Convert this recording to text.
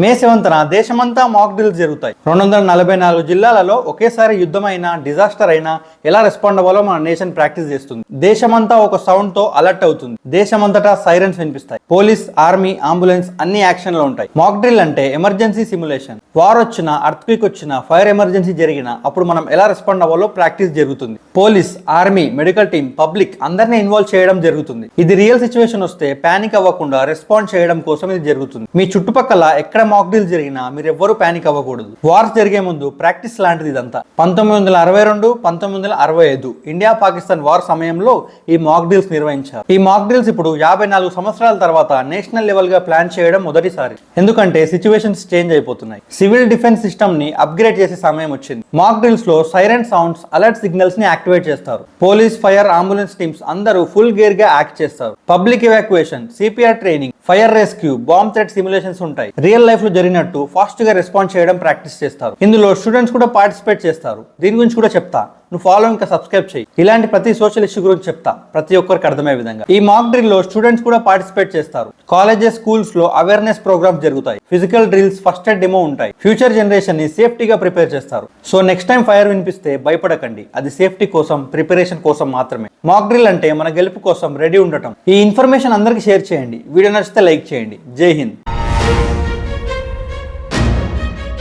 మే 7న దేశమంతా మాక్ డ్రిల్స్ జరుగుతాయి. 244 జిల్లాలలో ఒకేసారి యుద్ధమైనా డిజాస్టర్ అయినా ఎలా రెస్పాండ్ అవ్వాలో మన నేషన్ ప్రాక్టీస్ చేస్తుంది. దేశమంతా ఒక సౌండ్ తో అలర్ట్ అవుతుంది. దేశమంతటా సైరన్స్ వినిపిస్తాయి. పోలీస్, ఆర్మీ, అంబులెన్స్ అన్ని యాక్షన్ లో ఉంటాయి. మాక్ డ్రిల్ అంటే ఎమర్జెన్సీ సిమ్యులేషన్. వార్ వచ్చినా, అర్త్క్వేక్ వచ్చినా, ఫైర్ ఎమర్జెన్సీ జరిగినా అప్పుడు మనం ఎలా రెస్పాండ్ అవ్వాలో ప్రాక్టీస్ జరుగుతుంది. Police, army, medical team, public అందరినీ ఇన్వాల్వ్ చేయడం జరుగుతుంది. ఇది రియల్ సిచ్యువేషన్ వస్తే పానిక్ అవ్వకుండా రెస్పాండ్ చేయడం కోసం ఇది జరుగుతుంది. మీ చుట్టుపక్కల ఎక్కడ మాక్ డ్రిల్ జరిగినా మీరు ఎవ్వరూ పానిక్ అవ్వకూడదు. వార్స్ జరిగే ముందు ప్రాక్టీస్ లాంటిది ఇదంతా. 1962, 1965 ఇండియా పాకిస్తాన్ వార్ సమయంలో ఈ మాక్ డ్రిల్స్ నిర్వహించారు. ఈ మాక్ డ్రిల్స్ ఇప్పుడు 54 సంవత్సరాల తర్వాత నేషనల్ లెవెల్ గా ప్లాన్ చేయడం మొదటిసారి. ఎందుకంటే సిచ్యువేషన్స్ చేంజ్ అయిపోతున్నాయి. సివిల్ డిఫెన్స్ సిస్టమ్ ని అప్గ్రేడ్ చేసే సమయం వచ్చింది. మాక్ డ్రిల్స్ లో సైరన్ సౌండ్స్, అలర్ట్ సిగ్నల్స్ ని యాక్టివేట్ చేస్తారు. పోలీస్, ఫైర్, అంబులెన్స్ టీమ్స్ అందరూ ఫుల్ గేర్ గా యాక్ట్ చేస్తారు. Public evacuation, CPR training, fire rescue, bomb threat simulations ఉంటాయి. రియల్ లైఫ్ లో జరిగినట్టు ఫాస్ట్ గా రెస్పాండ్ చేయడం ప్రాక్టీస్ చేస్తారు. ఇందులో స్టూడెంట్స్ కూడా పార్టిసిపేట్ చేస్తారు. దీని గురించి కూడా చెప్తా. నువ్వు ఫాలో ఇంకా సబ్స్క్రైబ్ చేయి. ఇలాంటి ప్రతి సోషల్ ఇష్యూ గురించి చెప్తా, ప్రతి ఒక్కరికి అర్థమయ్యే విధంగా. ఈ మాక్ డ్రిల్ లో స్టూడెంట్స్ కూడా పార్టిసిపేట్ చేస్తారు. కాలేజెస్, స్కూల్స్ లో అవేర్నెస్ ప్రోగ్రామ్స్ జరుగుతాయి. Physical drills, first aid demo ఉంటాయి. ఫ్యూచర్ జనరేషన్ ని సేఫ్టీగా ప్రిపేర్ చేస్తారు. సో నెక్స్ట్ టైం ఫైర్ వినిపిస్తే భయపడకండి. అది సేఫ్టీ కోసం, ప్రిపరేషన్ కోసం మాత్రమే. మాక్ డ్రిల్ అంటే మన గెలుపు కోసం రెడీ ఉండటం. ఈ ఇన్ఫర్మేషన్ అందరికి షేర్ చేయండి. వీడియో నచ్చితే లైక్ చేయండి. జై హింద్.